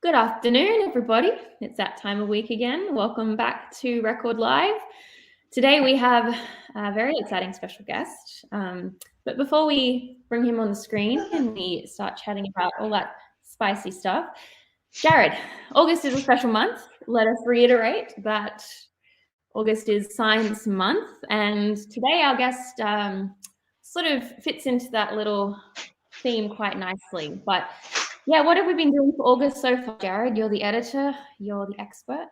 Good afternoon, everybody. It's that time of week again. Welcome back to Record Live. Today we have a very exciting special guest. But before we bring him on the screen and we start chatting about all that spicy stuff, Jared, August is a special month. Let us reiterate that August is Science Month, and today our guest sort of fits into that little theme quite nicely. But yeah, what have we been doing for August so far, Jared? You're the editor, you're the expert.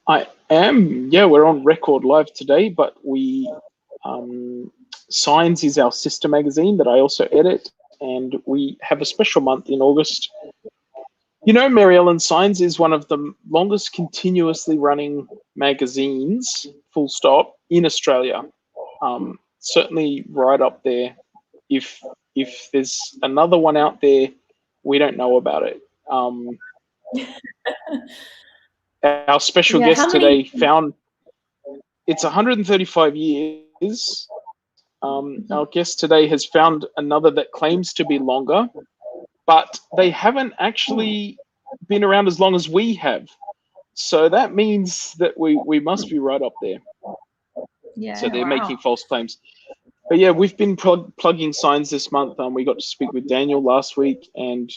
I am. Yeah, we're on Record Live today, but Signs is our sister magazine that I also edit, and we have a special month in August. You know, Mary Ellen, Signs is one of the longest continuously running magazines, full stop, in Australia. Certainly right up there. If there's another one out there, we don't know about it. Our special guest today found it's 135 years. Our guest today has found another that claims to be longer, but they haven't actually been around as long as we have. So that means that we must be right up there. Yeah. So they're making false claims. But yeah, we've been plugging Signs this month. We got to speak with Daniel last week, and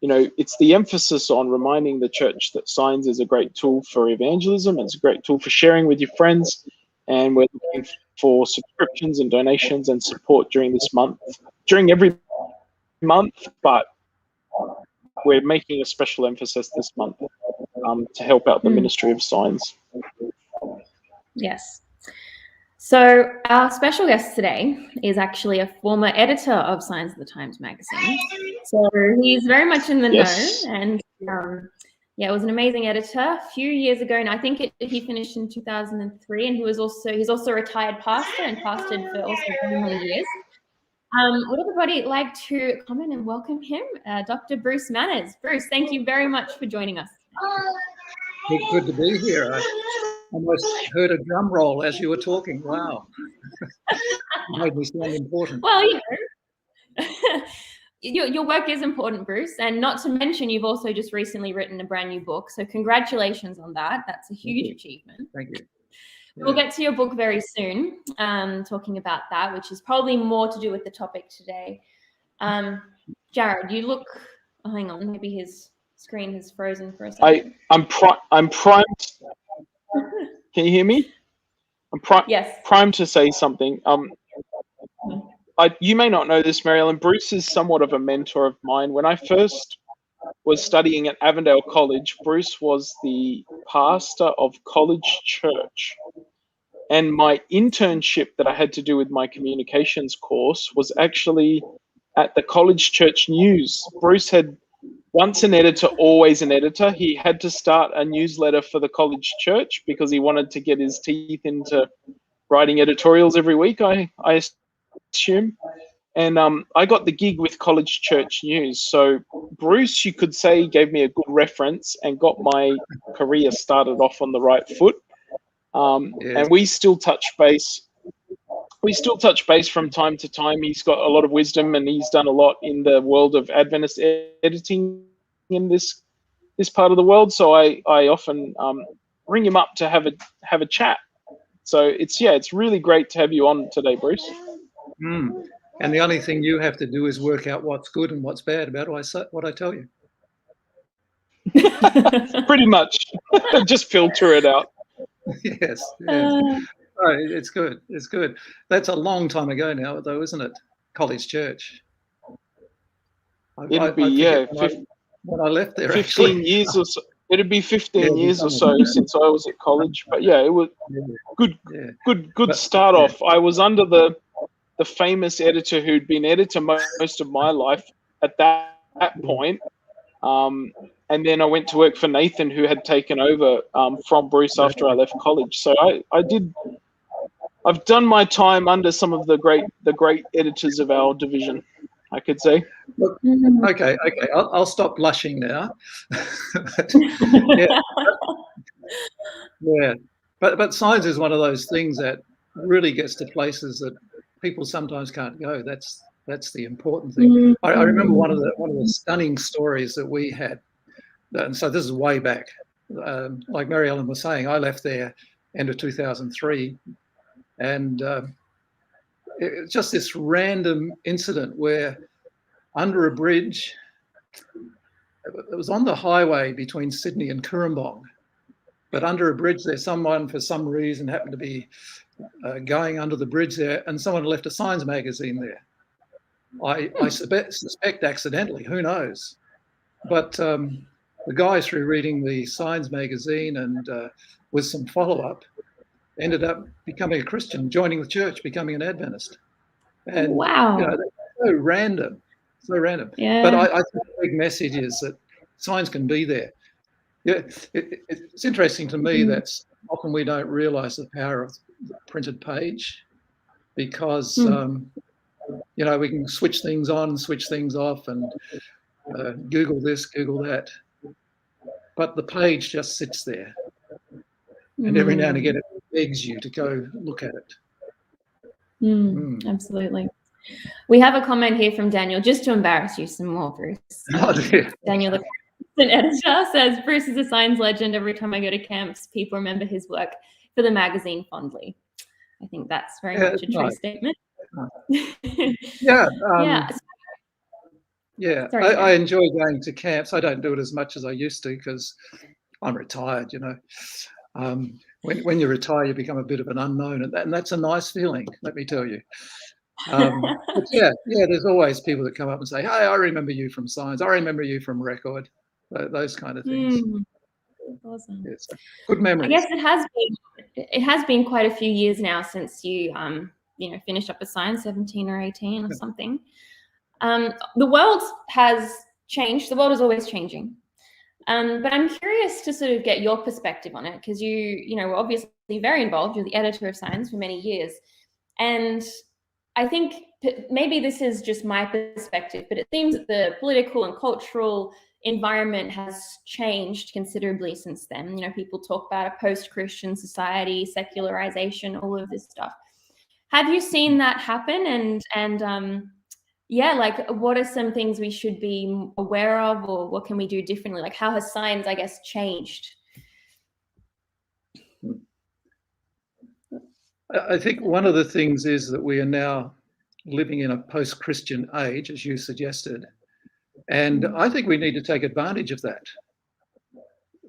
you know, it's the emphasis on reminding the church that Signs is a great tool for evangelism. It's a great tool for sharing with your friends, and we're looking for subscriptions and donations and support during this month, during every month, but we're making a special emphasis this month to help out the ministry of Signs. Yes. So our special guest today is actually a former editor of Signs of the Times magazine. So he's very much in the know, and yeah, it was an amazing editor a few years ago, and I think he finished in 2003, and he's also a retired pastor and pastored for also many years. Would everybody like to come in and welcome him, Dr. Bruce Manners? Bruce, thank you very much for joining us. It's good to be here. I almost heard a drum roll as you were talking. Wow. Made me sound important. Well, you know, your work is important, Bruce, and not to mention you've also just recently written a brand new book. So congratulations on that. That's a huge achievement. Thank you. Yeah. We'll get to your book very soon, talking about that, which is probably more to do with the topic today. Jared, you look, oh, hang on, maybe his screen has frozen for a second. I'm primed. Can you hear me? Yes. Primed to say something. You may not know this, Mary Ellen. Bruce is somewhat of a mentor of mine. When I first was studying at Avondale College, Bruce was the pastor of College Church. And my internship that I had to do with my communications course was actually at the College Church News. Bruce had once an editor, always an editor. He had to start a newsletter for the College Church because he wanted to get his teeth into writing editorials every week, I assume. And I got the gig with College Church News. So Bruce, you could say, gave me a good reference and got my career started off on the right foot. And we still touch base. We still touch base from time to time. He's got a lot of wisdom, and he's done a lot in the world of Adventist editing in this part of the world. So I often ring him up to have a chat. So it's really great to have you on today, Bruce. And the only thing you have to do is work out what's good and what's bad about what I tell you. Pretty much. Just filter it out. Yes. Oh, it's good. It's good. That's a long time ago now, though, isn't it? College Church. It'd be when I left there. 15 years or so. It'd be 15 years or so since I was at college. But yeah, it was good start off. I was under the famous editor who'd been editor most of my life at that point. And then I went to work for Nathan, who had taken over from Bruce after I left college. So I've done my time under some of the great editors of our division, I could say. Look, okay. I'll stop blushing now. Yeah. But Signs is one of those things that really gets to places that people sometimes can't go. That's That's the important thing. I remember one of the stunning stories that we had, and so this is way back. Like Mary Ellen was saying, I left there end of 2003, and it's just this random incident where under a bridge, it was on the highway between Sydney and Cooranbong, but under a bridge there, someone for some reason happened to be going under the bridge there, and someone left a science magazine there. I suspect accidentally, who knows? But the guy, through reading the science magazine and with some follow-up, ended up becoming a Christian, joining the church, becoming an Adventist. And wow, that's so random, so random. Yeah. But I think the big message is that signs can be there. Yeah, it's interesting to me that often we don't realise the power of the printed page, because we can switch things on, switch things off, and Google this, Google that. But the page just sits there. And every now and again, it begs you to go look at it. Absolutely. We have a comment here from Daniel, just to embarrass you some more, Bruce. Daniel, the editor, says, Bruce is a science legend. Every time I go to camps, people remember his work for the magazine fondly. I think that's very much a true statement. Sorry, I enjoy going to camps. I don't do it as much as I used to because I'm retired, When you retire, you become a bit of an unknown, and that's a nice feeling, let me tell you. But there's always people that come up and say, hey, I remember you from science. I remember you from record. Those kind of things. Awesome. Yes. Good memories. I guess it has been quite a few years now since you finished up with science, 17 or 18 or something. The world has changed. The world is always changing. But I'm curious to sort of get your perspective on it, because you were obviously very involved. You're the editor of Science for many years. And I think maybe this is just my perspective, but it seems that the political and cultural environment has changed considerably since then. People talk about a post-Christian society, secularization, all of this stuff. Have you seen that happen? And what are some things we should be aware of, or what can we do differently? Like, how has science, I guess, changed? I think one of the things is that we are now living in a post-Christian age, as you suggested. And I think we need to take advantage of that.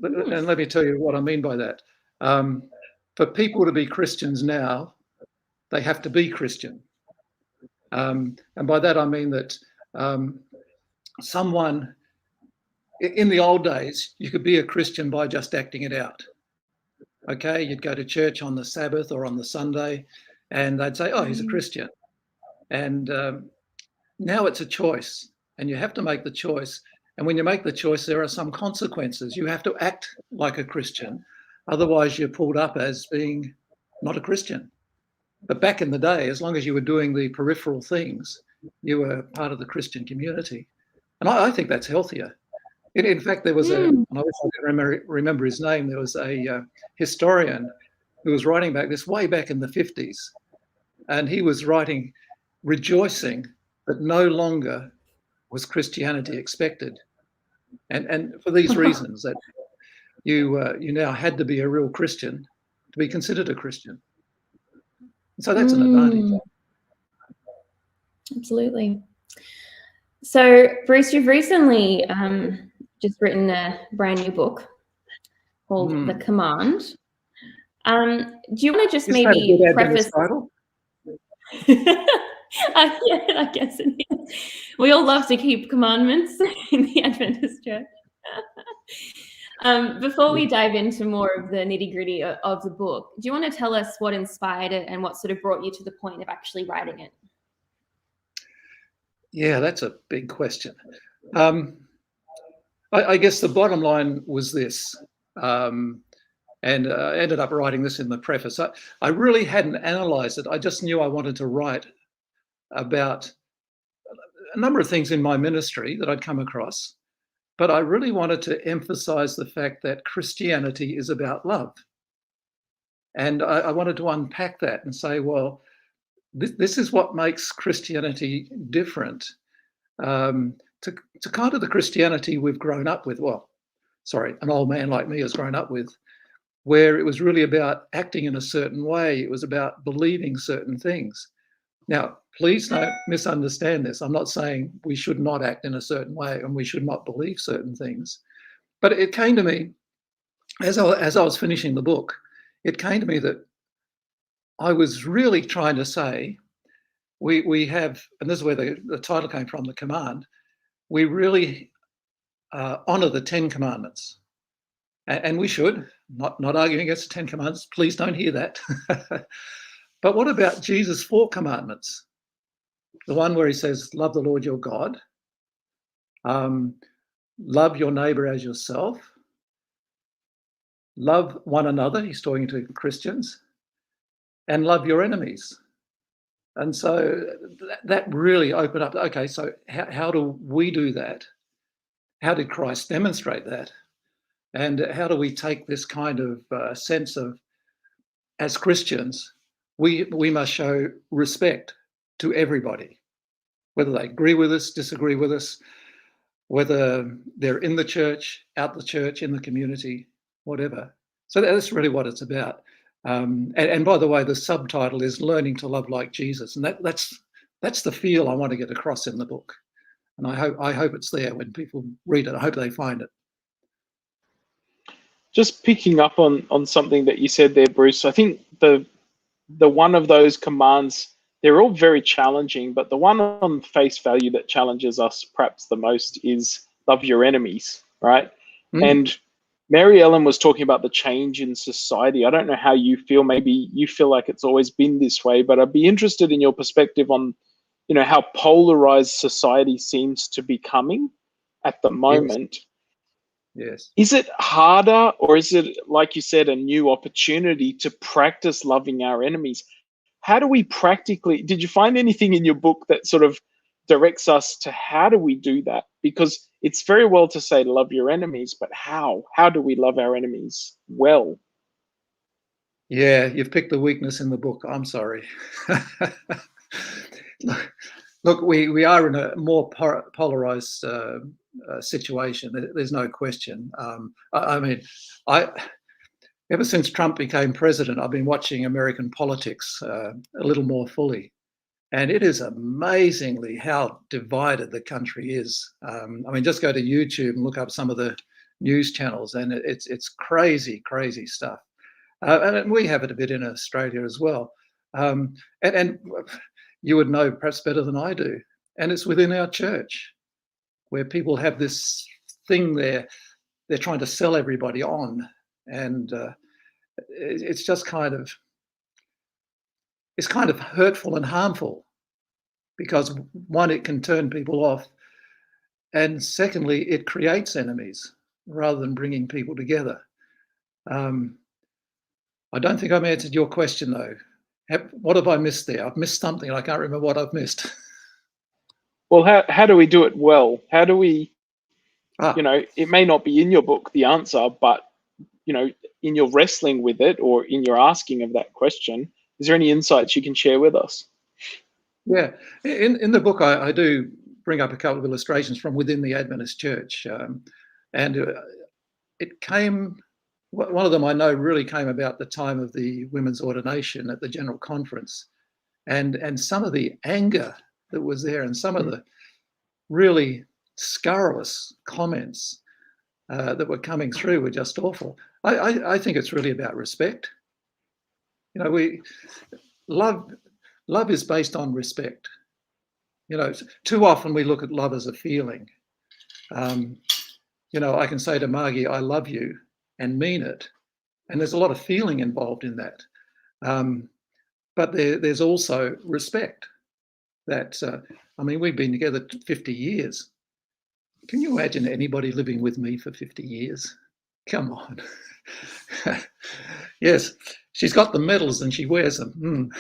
And let me tell you what I mean by that. For people to be Christians now, they have to be Christian. And by that, I mean that someone in the old days, you could be a Christian by just acting it out. Okay, you'd go to church on the Sabbath or on the Sunday, and they'd say, oh, he's a Christian. And now it's a choice, and you have to make the choice. And when you make the choice, there are some consequences. You have to act like a Christian. Otherwise, you're pulled up as being not a Christian. But back in the day, as long as you were doing the peripheral things, you were part of the Christian community. And I think that's healthier. In fact, there was and I wish I could remember his name, there was a historian who was writing back this way back in the 50s. And he was writing, rejoicing that no longer was Christianity expected. And for these reasons, that you now had to be a real Christian to be considered a Christian. So that's an advantage. Absolutely. So, Bruce, you've recently just written a brand new book called The Command. Do you want to just maybe preface? Title? Yeah, I guess it is. We all love to keep commandments in the Adventist Church. Before we dive into more of the nitty-gritty of the book, do you want to tell us what inspired it and what sort of brought you to the point of actually writing it? Yeah, that's a big question. I guess the bottom line was this, and I ended up writing this in the preface. I really hadn't analysed it. I just knew I wanted to write about a number of things in my ministry that I'd come across. But I really wanted to emphasize the fact that Christianity is about love. And I wanted to unpack that and say, well, this is what makes Christianity different to kind of the Christianity we've grown up with. Well, sorry, an old man like me has grown up with, where it was really about acting in a certain way. It was about believing certain things. Now, please don't misunderstand this. I'm not saying we should not act in a certain way and we should not believe certain things. But it came to me, as I was finishing the book, it came to me that I was really trying to say, we have, and this is where the title came from, the command, we really honour the 10 Commandments. And we should, not arguing against the 10 Commandments, please don't hear that. But what about Jesus' 4 commandments? The one where he says, love the Lord your God, love your neighbour as yourself, love one another, he's talking to Christians, and love your enemies. And so that really opened up, okay, so how do we do that? How did Christ demonstrate that? And how do we take this kind of sense of, as Christians, we must show respect to everybody, whether they agree with us, disagree with us, whether they're in the church, out the church, in the community, whatever. So that's really what it's about. And by the way, the subtitle is Learning to Love Like Jesus. And that's the feel I want to get across in the book. And I hope it's there when people read it. I hope they find it. Just picking up on something that you said there, Bruce, I think the one of those commands, they're all very challenging, but the one on face value that challenges us perhaps the most is love your enemies, right? And Mary Ellen was talking about the change in society. I don't know how you feel. Maybe you feel like it's always been this way, but I'd be interested in your perspective on, how polarized society seems to be becoming at the moment. Yes. Is it harder, or is it, like you said, a new opportunity to practice loving our enemies? How do we practically, did you find anything in your book that sort of directs us to how do we do that? Because it's very well to say love your enemies, but how? How do we love our enemies well? Yeah, you've picked the weakness in the book. I'm sorry. Look, we are in a more polarized situation. There's no question. I mean, ever since Trump became president, I've been watching American politics a little more fully. And it is amazingly how divided the country is. I mean, just go to YouTube and look up some of the news channels, and it's crazy, crazy stuff. And we have it a bit in Australia as well. And you would know perhaps better than I do. And it's within our church where people have this thing they're trying to sell everybody on. And it's just kind of hurtful and harmful because, one, it can turn people off. And secondly, it creates enemies rather than bringing people together. I don't think I've answered your question, though. What have I missed there? I've missed something. I can't remember what I've missed. Well, how do we do it well? How do we, it may not be in your book, the answer, but, in your wrestling with it or in your asking of that question, is there any insights you can share with us? Yeah, in the book, I do bring up a couple of illustrations from within the Adventist Church. And it came, one of them I know really came about the time of the women's ordination at the General Conference. And some of the anger that was there and some of the really scurrilous comments that were coming through were just awful. I think it's really about respect. Love is based on respect. Too often we look at love as a feeling. I can say to Margie, I love you, and mean it. And there's a lot of feeling involved in that. But there's also respect that, we've been together 50 years. Can you imagine anybody living with me for 50 years? Come on. Yes, she's got the medals and she wears them.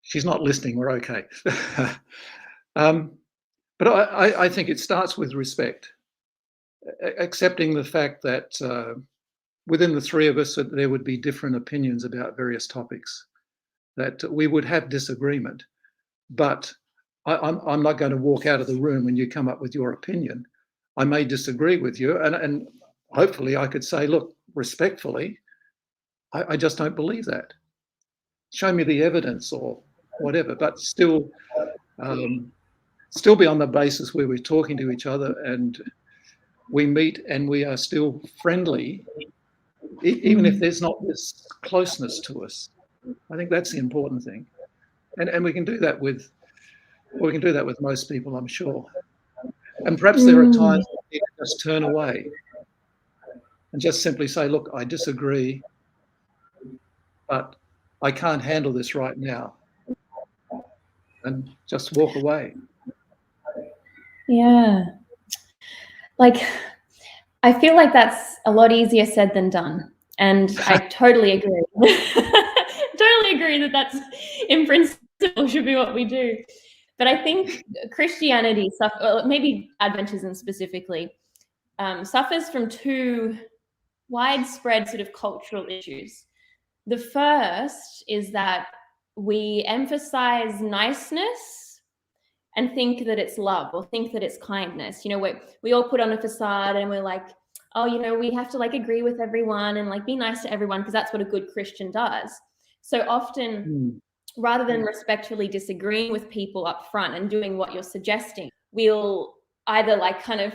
She's not listening, we're okay. But I think it starts with respect, accepting the fact that within the three of us, there would be different opinions about various topics. that we would have disagreement, but I'm not going to walk out of the room when you come up with your opinion. I may disagree with you, and hopefully I could say, look, respectfully, I just don't believe that. Show me the evidence or whatever, but still be on the basis where we're talking to each other and we meet and we are still friendly, even if there's not this closeness to us. I think that's the important thing. And we can do that with most people, I'm sure. And perhaps there are times when we just turn away and just simply say, look, I disagree, but I can't handle this right now. And just walk away. Yeah. Like, I feel like that's a lot easier said than done. And I totally agree. Totally agree that that's, in principle, should be what we do. But I think Christianity, maybe Adventism specifically, suffers from two widespread sort of cultural issues. The first is that we emphasize niceness and think that it's love, or think that it's kindness. We all put on a facade and we're like, oh, we have to like agree with everyone and like be nice to everyone because that's what a good Christian does. So often, rather than respectfully disagreeing with people up front and doing what you're suggesting, we'll either like kind of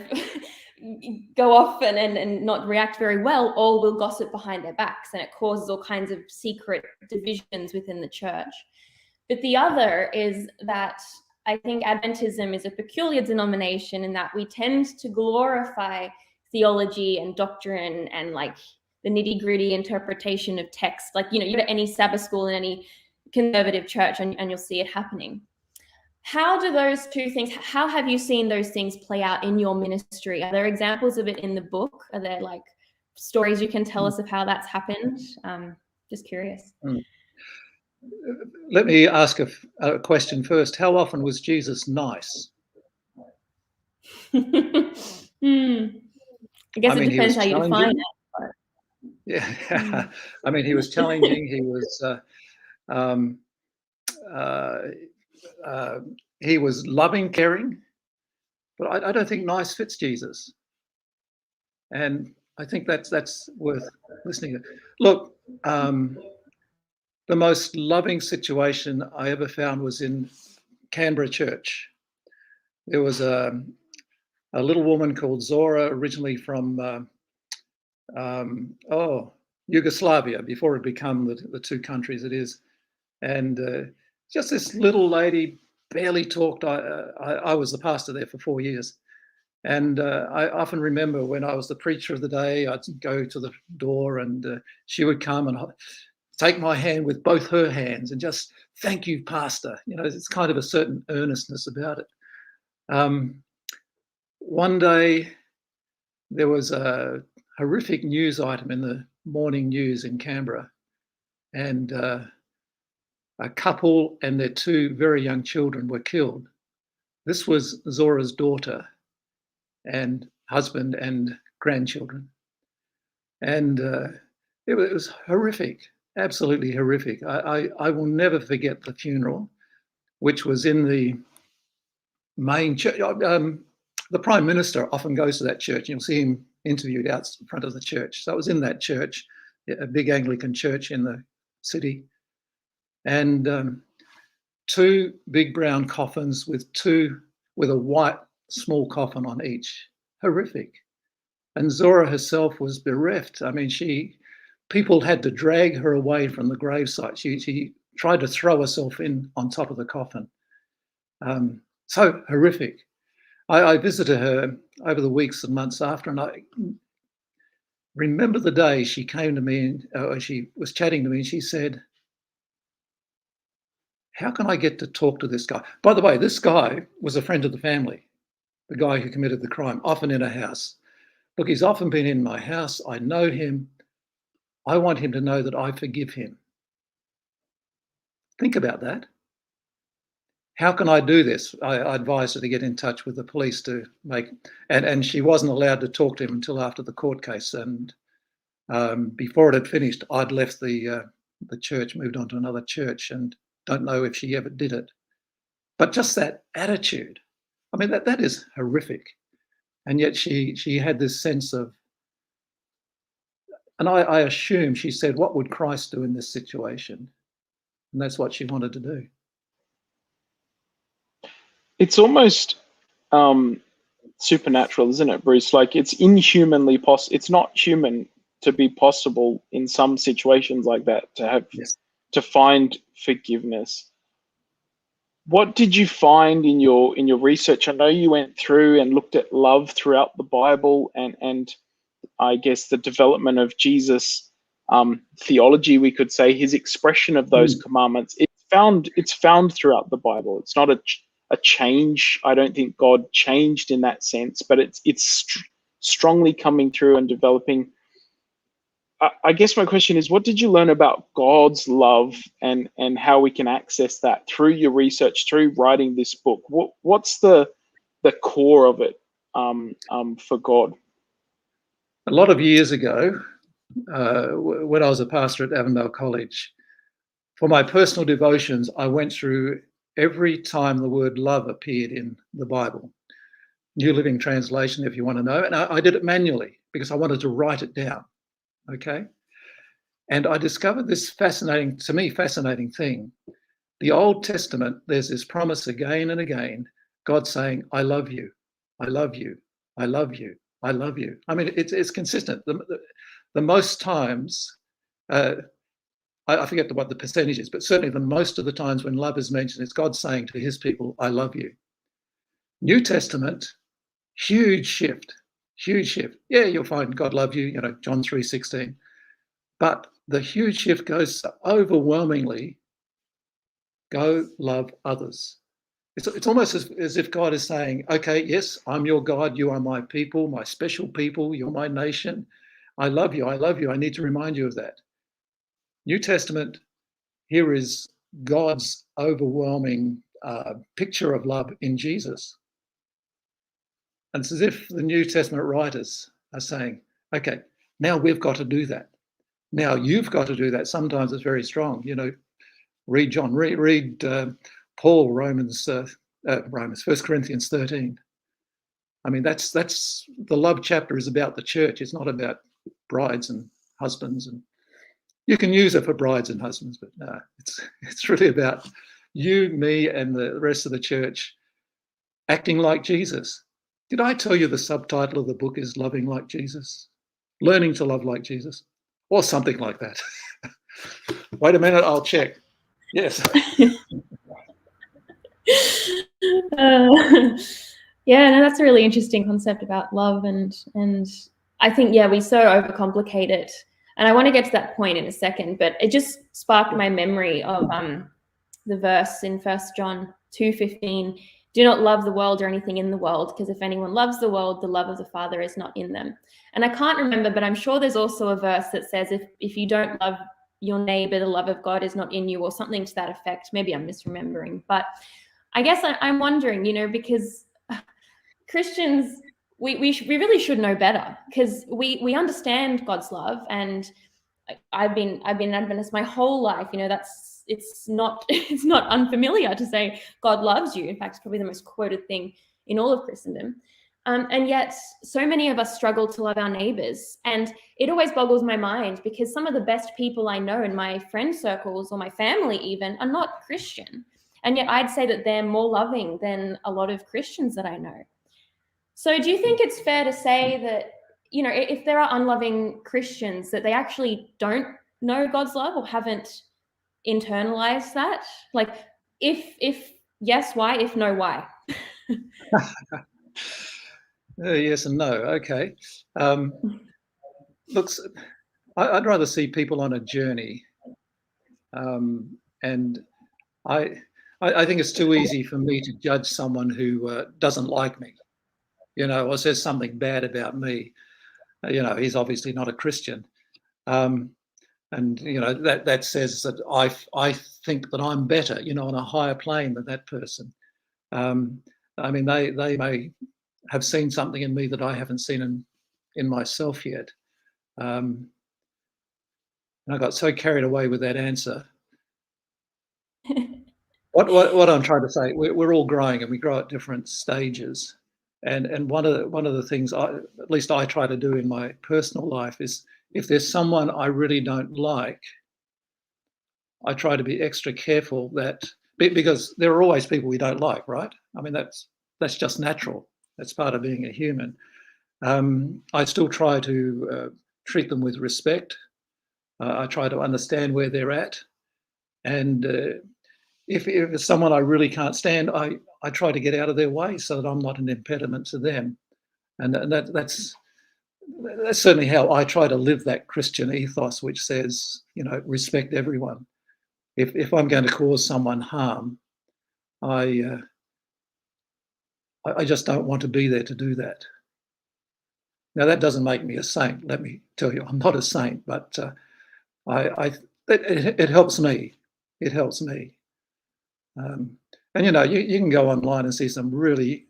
go off and not react very well, or we'll gossip behind their backs, and it causes all kinds of secret divisions within the church. But the other is that I think Adventism is a peculiar denomination in that we tend to glorify theology and doctrine and like the nitty-gritty interpretation of text. Like, you go to any Sabbath school in any conservative church and you'll see it happening. How do those two things, how have you seen those things play out in your ministry? Are there examples of it in the book? Are there like stories you can tell us of how that's happened? Just curious. Let me ask a question first. How often was Jesus nice? I guess it depends how you define it. Yeah, I mean, he was challenging. He was loving, caring, but I don't think nice fits Jesus. And I think that's worth listening to. Look, the most loving situation I ever found was in Canberra Church. There was a little woman called Zora, originally from Yugoslavia, before it became the two countries it is. And just this little lady, barely talked. I was the pastor there for 4 years. And I often remember when I was the preacher of the day, I'd go to the door and she would come and take my hand with both her hands and just, thank you, Pastor. It's kind of a certain earnestness about it. One day there was a horrific news item in the morning news in Canberra, and a couple and their two very young children were killed. This was Zora's daughter and husband and grandchildren. And it was horrific, absolutely horrific. I will never forget the funeral, which was in the main church. The Prime Minister often goes to that church. You'll see him interviewed out in front of the church. So it was in that church, a big Anglican church in the city. And two big brown coffins with a white small coffin on each. Horrific. And Zora herself was bereft. I mean, people had to drag her away from the gravesite. She tried to throw herself in on top of the coffin. So horrific. I visited her over the weeks and months after, and I remember the day she came to me, and she was chatting to me, and she said, how can I get to talk to this guy? By the way, this guy was a friend of the family, the guy who committed the crime, often in a house. Look, he's often been in my house. I know him. I want him to know that I forgive him. Think about that. How can I do this? I advised her to get in touch with the police to and she wasn't allowed to talk to him until after the court case. And before it had finished, I'd left the the church, moved on to another church, and don't know if she ever did it. But just that attitude, I mean, that is horrific. And yet she had this sense of, and I assume she said, what would Christ do in this situation? And that's what she wanted to do. It's almost supernatural, isn't it, Bruce? Like, it's inhumanly possible. It's not human to be possible in some situations like that, to have to find forgiveness. What did you find in your research? I know you went through and looked at love throughout the Bible, and I guess the development of Jesus' theology, we could say, his expression of those commandments. It's found throughout the Bible. It's not a change. I don't think God changed in that sense, but it's strongly coming through and developing. I guess my question is, what did you learn about God's love and how we can access that through your research, through writing this book? What's the core of it for God? A lot of years ago, when I was a pastor at Avondale College, for my personal devotions, I went through every time the word love appeared in the Bible. New Living Translation, if you want to know. And I did it manually because I wanted to write it down. Okay. And I discovered this fascinating thing. The Old Testament, there's this promise again and again, God saying, I love you, I love you, I love you, I love you. I mean, it's consistent. The most times, I forget what the percentage is, but certainly the most of the times when love is mentioned, it's God saying to his people, I love you. New Testament, huge shift. Yeah, you'll find God love you, John 3:16. But the huge shift goes overwhelmingly, go love others. It's almost as if God is saying, okay, yes, I'm your God, you are my people, my special people, you're my nation. I love you, I need to remind you of that. New Testament, here is God's overwhelming picture of love in Jesus. And it's as if the New Testament writers are saying, okay, now we've got to do that. Now you've got to do that. Sometimes it's very strong. Read John, read Paul, Romans, 1 Corinthians 13. I mean, that's the love chapter is about the church. It's not about brides and husbands, and you can use it for brides and husbands, but no, it's really about you, me, and the rest of the church acting like Jesus. Did I tell you the subtitle of the book is Loving Like Jesus? Learning to love like Jesus, or something like that. Wait a minute, I'll check. Yes. Yeah, no, that's a really interesting concept about love, and I think, yeah, we so overcomplicate it. And I want to get to that point in a second, but it just sparked my memory of the verse in 1 John 2:15. Do not love the world or anything in the world, because if anyone loves the world, the love of the Father is not in them. And I can't remember, but I'm sure there's also a verse that says if you don't love your neighbor, the love of God is not in you, or something to that effect. Maybe I'm misremembering, but I guess I'm wondering, because Christians, we really should know better, because we understand God's love, and I've been an Adventist my whole life. It's not unfamiliar to say God loves you. In fact, it's probably the most quoted thing in all of Christendom. And yet so many of us struggle to love our neighbors. And it always boggles my mind, because some of the best people I know in my friend circles, or my family even, are not Christian. And yet I'd say that they're more loving than a lot of Christians that I know. So do you think it's fair to say that, if there are unloving Christians, that they actually don't know God's love or haven't internalized that? Like, if yes, why? If no, why? Yes and no. Okay. Looks, I'd rather see people on a journey, and I think it's too easy for me to judge someone who doesn't like me, or says something bad about me. He's obviously not a Christian, and that says that I think that I'm better, on a higher plane than that person. I mean, they may have seen something in me that I haven't seen in myself yet. And I got so carried away with that answer. What I'm trying to say, we're all growing, and we grow at different stages. And one of the things at least I try to do in my personal life is, if there's someone I really don't like, I try to be extra careful that, because there are always people we don't like, right? I mean, that's just natural. That's part of being a human. I still try to treat them with respect. I try to understand where they're at. And if it's someone I really can't stand, I try to get out of their way so that I'm not an impediment to them. And that's certainly how I try to live that Christian ethos, which says, respect everyone. If I'm going to cause someone harm, I just don't want to be there to do that. Now, that doesn't make me a saint. Let me tell you, I'm not a saint, but it helps me. It helps me. And you can go online and see some really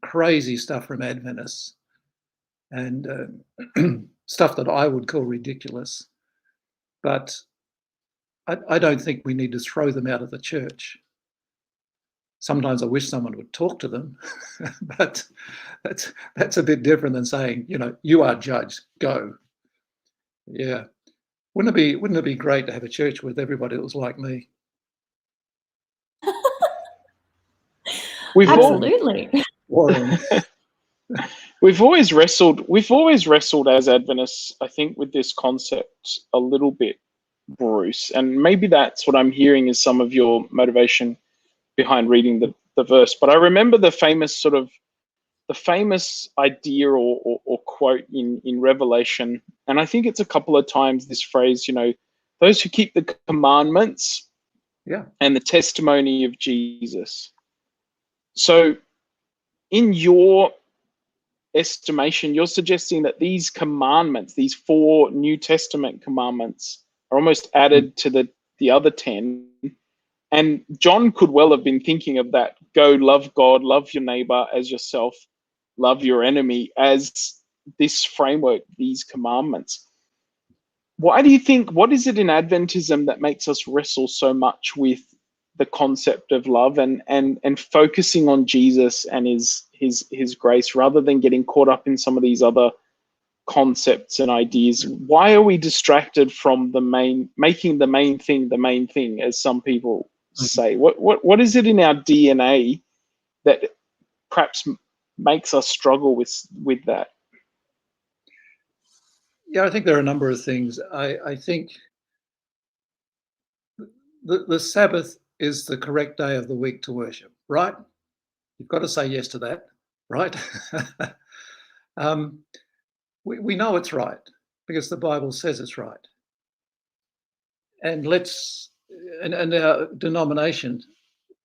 crazy stuff from Adventists, and stuff that I would call ridiculous. But I don't think we need to throw them out of the church. Sometimes I wish someone would talk to them, but that's a bit different than saying, you are judged, go. Yeah. Wouldn't it be great to have a church with everybody that was like me? Absolutely. We've always wrestled as Adventists, I think, with this concept a little bit, Bruce, and maybe that's what I'm hearing is some of your motivation behind reading the verse. But I remember the famous idea or quote in Revelation, and I think it's a couple of times this phrase, those who keep the commandments, and the testimony of Jesus. So in your estimation, you're suggesting that these commandments, these 4 New Testament commandments, are almost added to the other 10. And John could well have been thinking of that. Go, love God, love your neighbor as yourself, love your enemy, as this framework, these commandments. Why do you think, what is it in Adventism that makes us wrestle so much with the concept of love and focusing on Jesus and his grace, rather than getting caught up in some of these other concepts and ideas? Why are we distracted from making the main thing, as some people say? What is it in our DNA that perhaps makes us struggle with that? Yeah, I think there are a number of things. I think the Sabbath is the correct day of the week to worship, right? You've got to say yes to that, right? We know it's right because the Bible says it's right. And our denomination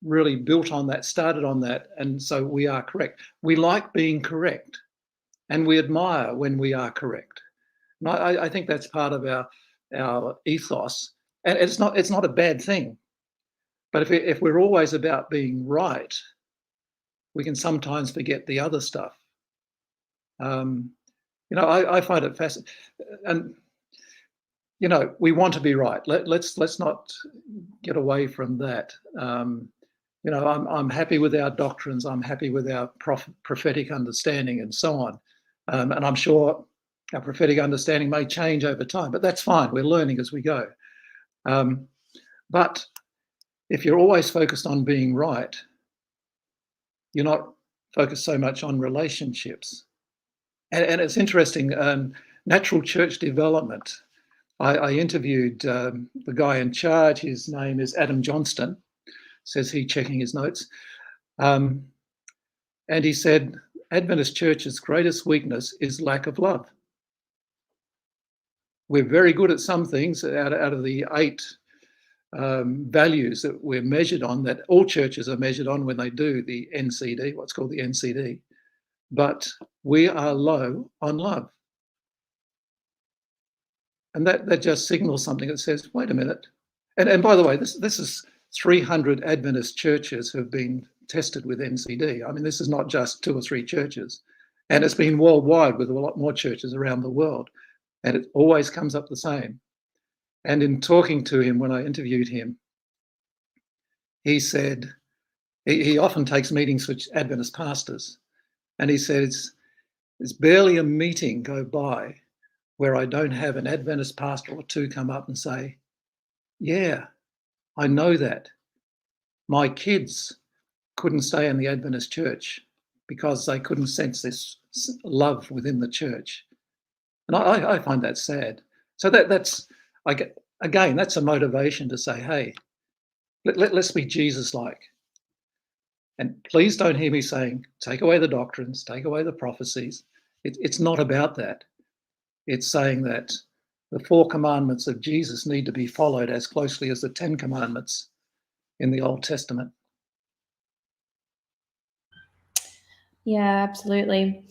really built on that, started on that, and so we are correct. We like being correct, and we admire when we are correct. And I think that's part of our ethos, and it's not a bad thing. But if we're always about being right, we can sometimes forget the other stuff. I find it fascinating, and we want to be right. Let's not get away from that. I'm happy with our doctrines. I'm happy with our prophetic understanding, and so on. And I'm sure our prophetic understanding may change over time, but that's fine. We're learning as we go. But if you're always focused on being right, you're not focused so much on relationships. And it's interesting, natural church development. I interviewed the guy in charge. His name is Adam Johnston, says he, checking his notes. And he said, Adventist Church's greatest weakness is lack of love. We're very good at some things out of the 8 values that we're measured on, that all churches are measured on when they do the NCD, what's called the NCD. But we are low on love. And that just signals something that says, wait a minute. And by the way, this is 300 Adventist churches who have been tested with NCD. I mean, this is not just 2 or 3 churches. And it's been worldwide with a lot more churches around the world. And it always comes up the same. And in talking to him when I interviewed him, he said he often takes meetings with Adventist pastors, and he says, there's barely a meeting go by where I don't have an Adventist pastor or two come up and say, yeah, I know that. My kids couldn't stay in the Adventist church because they couldn't sense this love within the church. And I find that sad. So that's a motivation to say, hey, let's be Jesus-like. And please don't hear me saying, take away the doctrines, take away the prophecies. It's not about that. It's saying that the 4 commandments of Jesus need to be followed as closely as the 10 commandments in the Old Testament. Yeah, absolutely.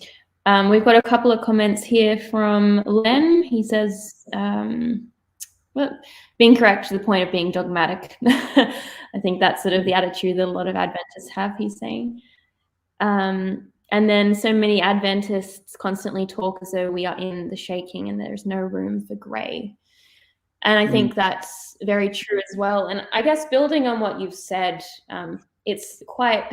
We've got a couple of comments here from Len. He says, well, being correct to the point of being dogmatic. I think that's sort of the attitude that a lot of Adventists have, he's saying. And then so many Adventists constantly talk as though we are in the shaking and there's no room for grey. And I think that's very true as well. And I guess building on what you've said, it's quite,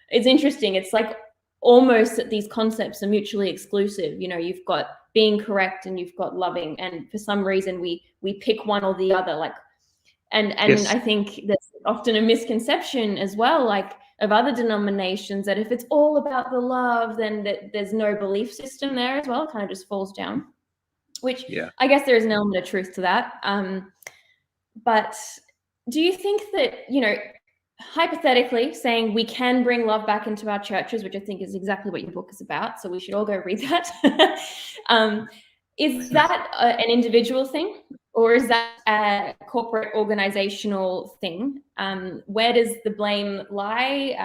it's interesting. It's like almost that these concepts are mutually exclusive. You know, you've got being correct and you've got loving. And for some reason we pick one or the other. Like, and yes. I think there's often a misconception as well, like of other denominations, that if it's all about the love, then there's no belief system there as well. It kind of just falls down. Which I guess there is an element of truth to that. But do you think that, you know, hypothetically saying we can bring love back into our churches, which I think is exactly what your book is about, so we should all go read that. Is that an individual thing, or is that a corporate organizational thing? Where does the blame lie?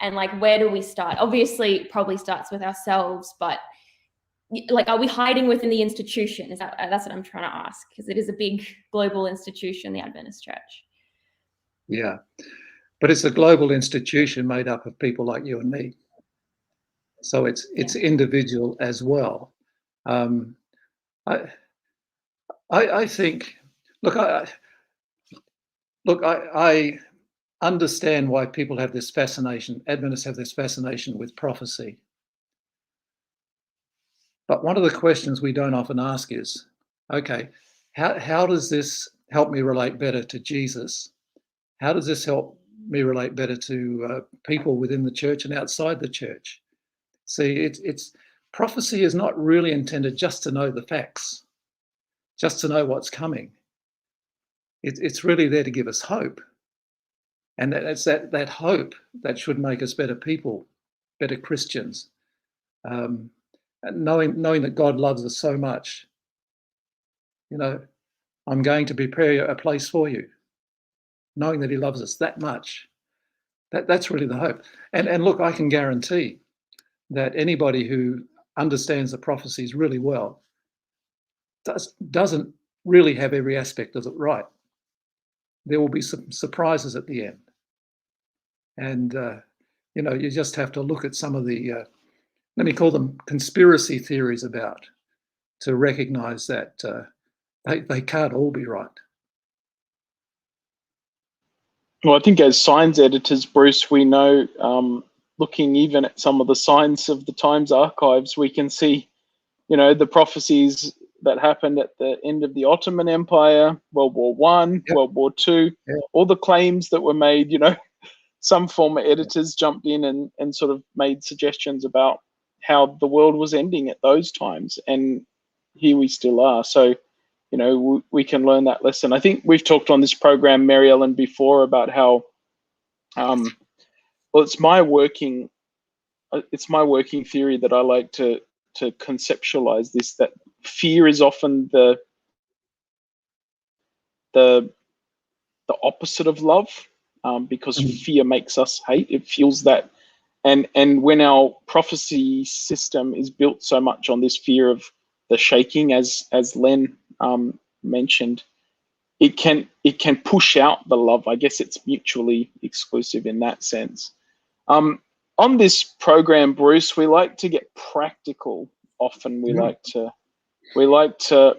And like, where do we start? Obviously, it probably starts with ourselves, but like, are we hiding within the institution? That's what I'm trying to ask, because it is a big global institution, the Adventist Church. Yeah, but it's a global institution made up of people like you and me. So it's individual as well. I think, I understand why people have this fascination, Adventists have this fascination with prophecy. But one of the questions we don't often ask is, okay, how does this help me relate better to Jesus? How does this help me relate better to people within the church and outside the church? See, it's prophecy is not really intended just to know the facts, just to know what's coming. It's really there to give us hope. And it's that hope that should make us better people, better Christians. Knowing that God loves us so much, you know, I'm going to prepare a place for you. Knowing that he loves us that much, that's really the hope. And look, I can guarantee that anybody who understands the prophecies really well doesn't really have every aspect of it right. There will be some surprises at the end. And, you know, you just have to look at some of the, let me call them conspiracy theories about, to recognize that they can't all be right. Well, I think as signs editors, Bruce, we know, looking even at some of the signs of the Times archives, we can see, you know, the prophecies that happened at the end of the Ottoman Empire, World War I, World War II, all the claims that were made, you know, some former editors jumped in and sort of made suggestions about how the world was ending at those times. And here we still are. So, you know, we can learn that lesson. I think we've talked on this program, Mary Ellen, before about how, well, it's my working theory that I like to conceptualize this, that fear is often the opposite of love, because fear makes us hate. It fuels that. And when our prophecy system is built so much on this fear of the shaking, as Len mentioned, it can push out the love. I guess it's mutually exclusive in that sense. On this program, Bruce, we like to get practical. Often we like to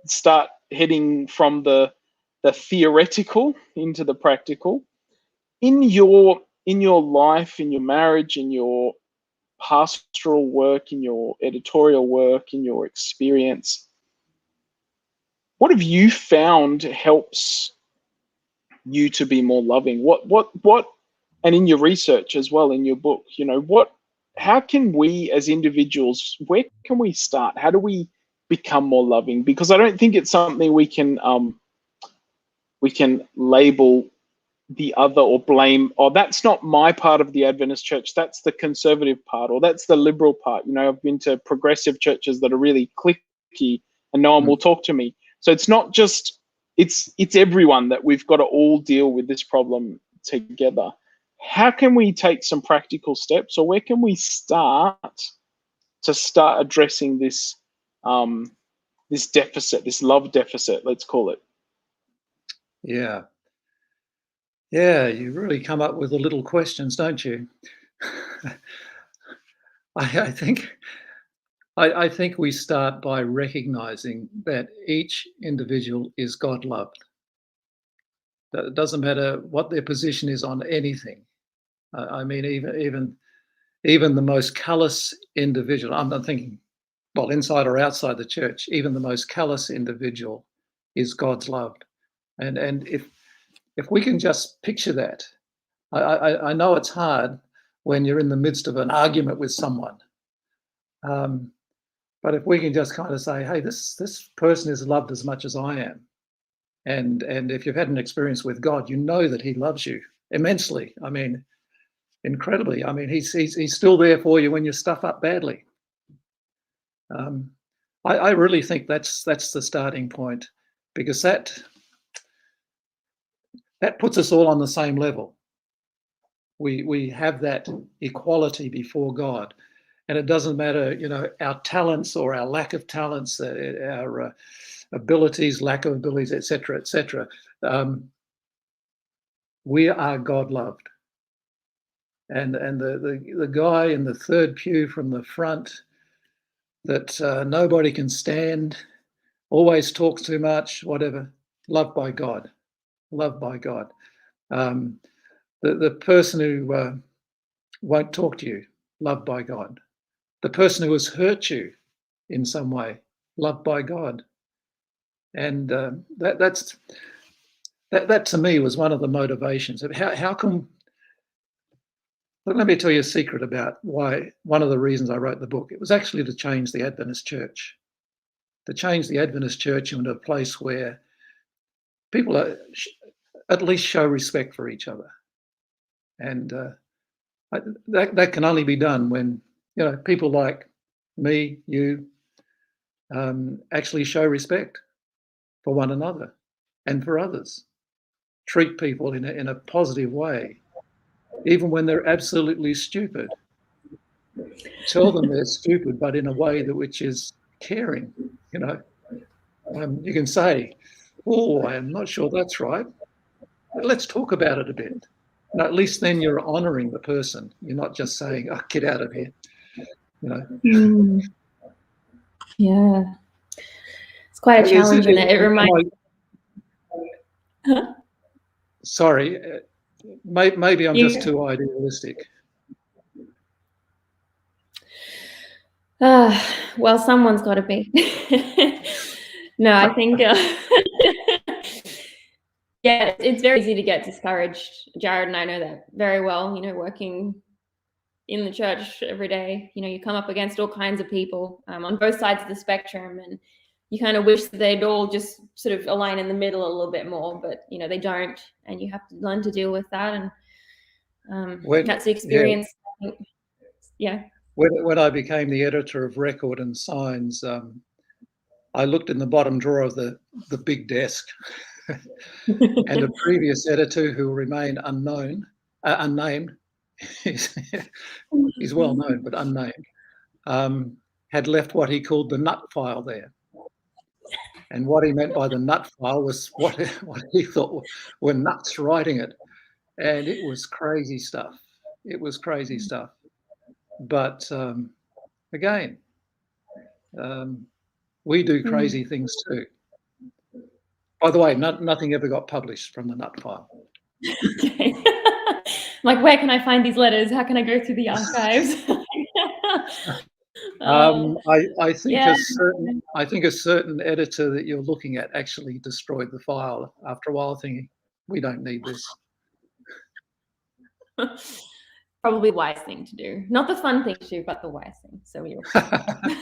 start heading from the theoretical into the practical. In your life, in your marriage, in your pastoral work, in your editorial work, in your experience, what have you found helps you to be more loving? What and in your research as well, in your book, how can we as individuals, where can we start? How do we become more loving? Because I don't think it's something we can label the other or blame, oh, that's not my part of the Adventist church, that's the conservative part, or that's the liberal part. I've been to progressive churches that are really cliquey and no one will talk to me. So it's not just, it's everyone, that we've got to all deal with this problem together. How can we take some practical steps, or where can we start addressing this this deficit, this love deficit, let's call it? Yeah, you really come up with the little questions, don't you? I think we start by recognizing that each individual is God-loved. It doesn't matter what their position is on anything. I mean, even the most callous individual, I'm not thinking, well, inside or outside the church, even the most callous individual is God's loved. And if we can just picture that, I know it's hard when you're in the midst of an argument with someone. But if we can just kind of say, hey, this person is loved as much as I am. And if you've had an experience with God, you know that he loves you immensely. I mean, incredibly. I mean, he's still there for you when you stuff up badly. I really think that's the starting point, because that puts us all on the same level. We have that equality before God, and it doesn't matter, our talents or our lack of talents, our abilities, lack of abilities, etc., etc. We are God loved, and the guy in the third pew from the front that nobody can stand, always talks too much, whatever, loved by God. The person who won't talk to you, loved by God. The person who has hurt you in some way, loved by God. And that to me was one of the motivations of how come. Let me tell you a secret about why. One of the reasons I wrote the book, it was actually to change the Adventist Church, into a place where people at least show respect for each other. And that can only be done when people like me, you, actually show respect for one another and for others. Treat people in a positive way, even when they're absolutely stupid. Tell them they're stupid, but in a way which is caring. You can say, "Oh, I'm not sure that's right. Let's talk about it a bit." And at least then you're honouring the person. You're not just saying, "Oh, get out of here." Yeah, it's quite a challenge, and it reminds. Sorry, maybe I'm just too idealistic. Well, someone's got to be. No, I think. Yeah, it's very easy to get discouraged. Jared and I know that very well. Working in the church every day, you come up against all kinds of people on both sides of the spectrum, and you kind of wish that they'd all just sort of align in the middle a little bit more, but they don't, and you have to learn to deal with that. And that's the experience. Yeah. When I became the editor of Record and Signs, I looked in the bottom drawer of the big desk, and a previous editor who will remain unnamed, he's well known but unnamed, had left what he called the nut file there. And what he meant by the nut file was what he thought were nuts writing it. And it was crazy stuff. But again, we do crazy things too. By the way, nothing ever got published from the nut file. Okay. Like, where can I find these letters? How can I go through the archives? I think yeah. a certain editor that you're looking at actually destroyed the file after a while, thinking we don't need this. Probably the wise thing to do. Not the fun thing to do, but the wise thing. So we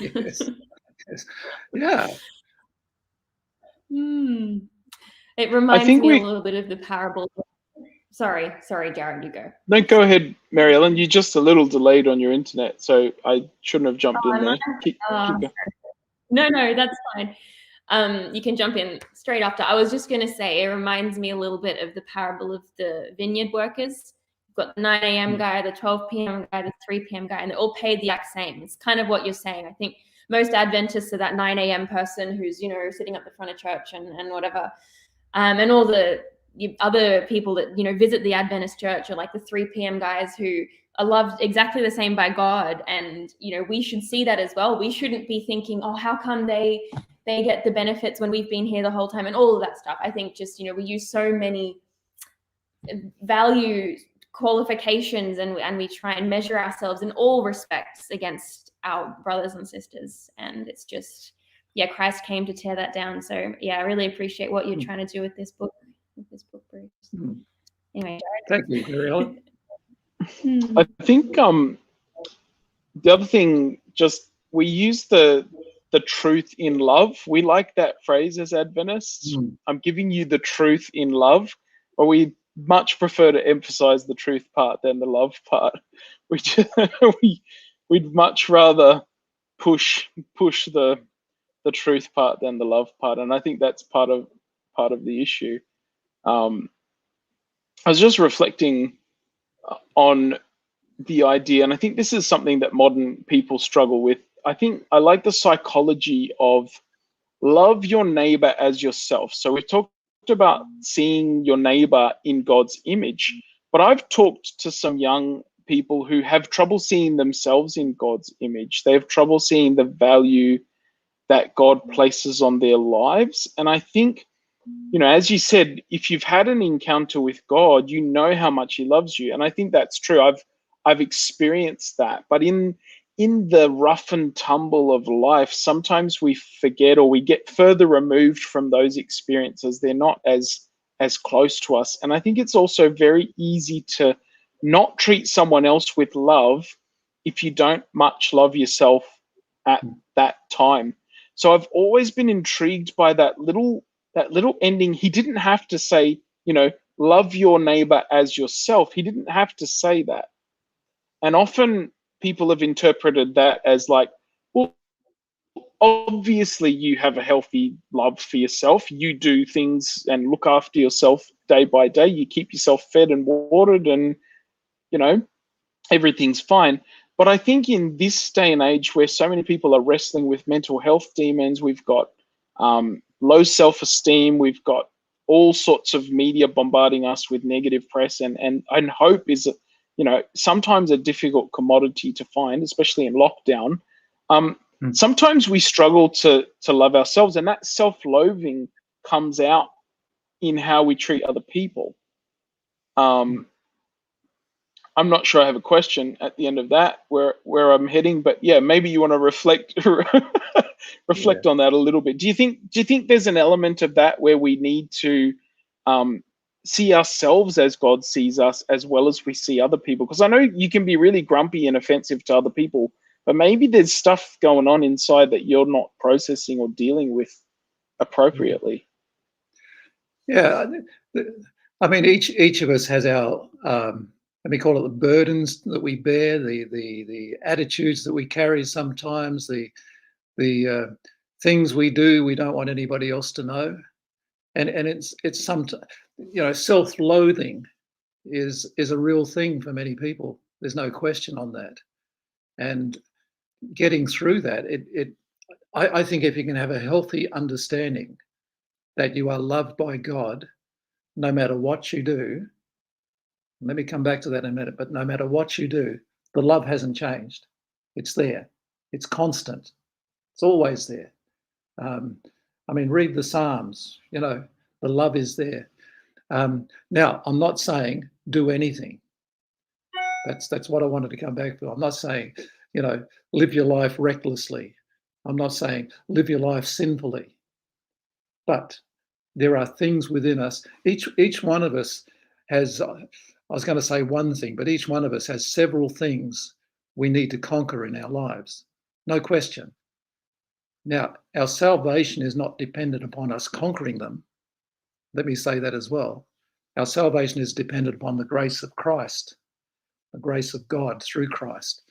Yes. Yes. Yeah. It reminds me a little bit of the parable. Sorry, Jared, you go. No, go ahead, Mary Ellen. You're just a little delayed on your internet, so I shouldn't have jumped in there. Keep going. No, that's fine. You can jump in straight after. I was just going to say, it reminds me a little bit of the parable of the vineyard workers. You've got the 9 a.m. guy, the 12 p.m. guy, the 3 p.m. guy, and they're all paid the exact same. It's kind of what you're saying. I think most Adventists are that 9 a.m. person who's, sitting at the front of church and whatever. And all the other people that, visit the Adventist Church are like the 3 p.m. guys who are loved exactly the same by God. And, we should see that as well. We shouldn't be thinking, oh, how come they get the benefits when we've been here the whole time and all of that stuff. I think just, we use so many value qualifications and we try and measure ourselves in all respects against our brothers and sisters. And it's just, Christ came to tear that down. So I really appreciate what you're trying to do with this book, Bruce. Anyway, thank you, Mary Ellen. I think the other thing, just we use the truth in love. We like that phrase as Adventists. I'm giving you the truth in love, but we much prefer to emphasize the truth part than the love part. We'd much rather push the truth part than the love part, and I think that's part of the issue. I was just reflecting on the idea, and I think this is something that modern people struggle with. I think I like the psychology of love your neighbor as yourself. So we've talked about seeing your neighbor in God's image, but I've talked to some young people who have trouble seeing themselves in God's image. They have trouble seeing the value that God places on their lives. And I think, as you said, if you've had an encounter with God, you know how much he loves you. And I think that's true. I've experienced that. But in the rough and tumble of life, sometimes we forget or we get further removed from those experiences. They're not as close to us. And I think it's also very easy to not treat someone else with love if you don't much love yourself at that time. So I've always been intrigued by that little ending. He didn't have to say, love your neighbor as yourself. He didn't have to say that. And often people have interpreted that as like, well, obviously you have a healthy love for yourself. You do things and look after yourself day by day. You keep yourself fed and watered and, everything's fine. But I think in this day and age where so many people are wrestling with mental health demons, we've got low self-esteem, we've got all sorts of media bombarding us with negative press, and hope is, sometimes a difficult commodity to find, especially in lockdown. Sometimes we struggle to love ourselves, and that self-loathing comes out in how we treat other people. I'm not sure I have a question at the end of that where I'm heading, but maybe you want to reflect on that a little bit. Do you think there's an element of that where we need to see ourselves as God sees us as well as we see other people? Because I know you can be really grumpy and offensive to other people, but maybe there's stuff going on inside that you're not processing or dealing with appropriately. Yeah, I mean, each of us has our let me call it the burdens that we bear, the attitudes that we carry sometimes, the things we do we don't want anybody else to know, and it's some, self-loathing is a real thing for many people. There's no question on that, and getting through that, I think if you can have a healthy understanding that you are loved by God, no matter what you do. Let me come back to that in a minute, but no matter what you do, the love hasn't changed. It's there. It's constant. It's always there. Read the Psalms. The love is there. Now, I'm not saying do anything. That's what I wanted to come back to. I'm not saying, live your life recklessly. I'm not saying live your life sinfully. But there are things within us. Each one of us has, I was going to say one thing, but each one of us has several things we need to conquer in our lives. No question. Now, our salvation is not dependent upon us conquering them. Let me say that as well. Our salvation is dependent upon the grace of Christ, the grace of God through Christ.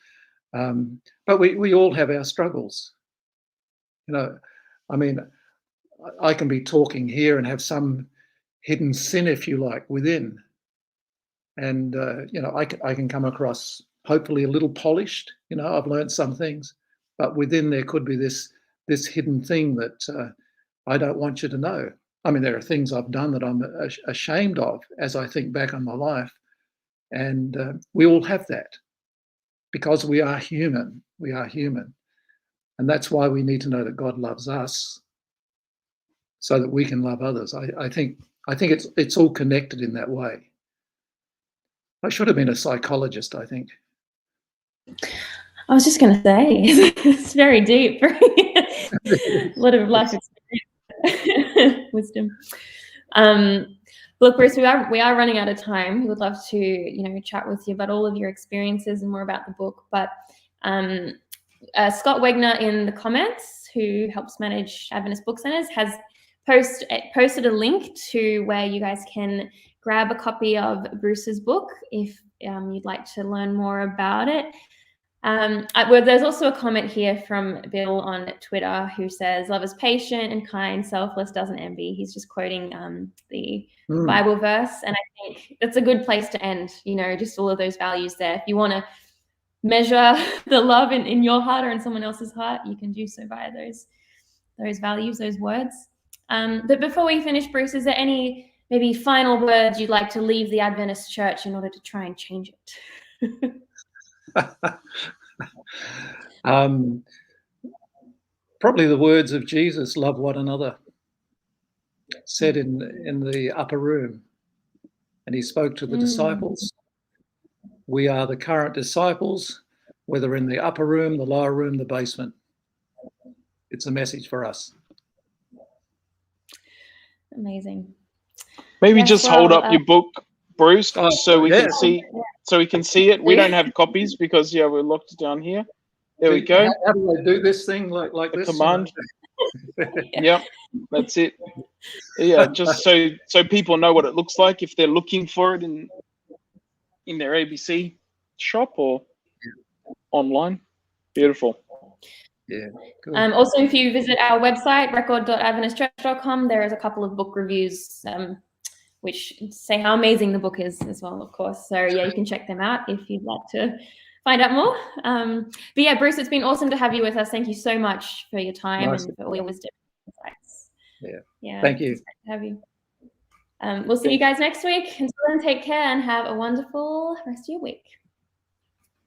But we all have our struggles. I can be talking here and have some hidden sin, if you like, within. And, I can come across hopefully a little polished. I've learned some things, but within there could be this hidden thing that I don't want you to know. I mean, there are things I've done that I'm ashamed of as I think back on my life. And we all have that because we are human. We are human. And that's why we need to know that God loves us so that we can love others. I think it's all connected in that way. I should have been a psychologist, I think. I was just going to say, it's very deep. A lot of life experience, wisdom. Look, Bruce, we are running out of time. We would love to, chat with you about all of your experiences and more about the book. But Scott Wegner in the comments, who helps manage Adventist book centers, has posted a link to where you guys can grab a copy of Bruce's book if you'd like to learn more about it. There's also a comment here from Bill on Twitter who says, "Love is patient and kind, selfless, doesn't envy." He's just quoting the Bible verse, and I think that's a good place to end. Just all of those values there. If you want to measure the love in your heart or in someone else's heart, you can do so via those values, those words. But before we finish, Bruce, is there any maybe final words you'd like to leave the Adventist Church in order to try and change it? Probably the words of Jesus, love one another, said in the upper room. And he spoke to the disciples. We are the current disciples, whether in the upper room, the lower room, the basement. It's a message for us. Amazing. Maybe just hold up your book, Bruce, so we can see. So we can see it. We don't have copies because we're locked down here. There we go. How do I do this thing like this? Command. Yep, that's it. Yeah, just so people know what it looks like if they're looking for it in their ABC shop or online. Beautiful. Yeah. Cool. Also, if you visit our website, record.adventistchurch.com, there is a couple of book reviews which say how amazing the book is as well, of course. So you can check them out if you'd like to find out more. But Bruce, it's been awesome to have you with us. Thank you so much for your time and for all your wisdom and insights. Yeah. Thank you. It's great to have you. We'll see you guys next week. Until then, take care and have a wonderful rest of your week.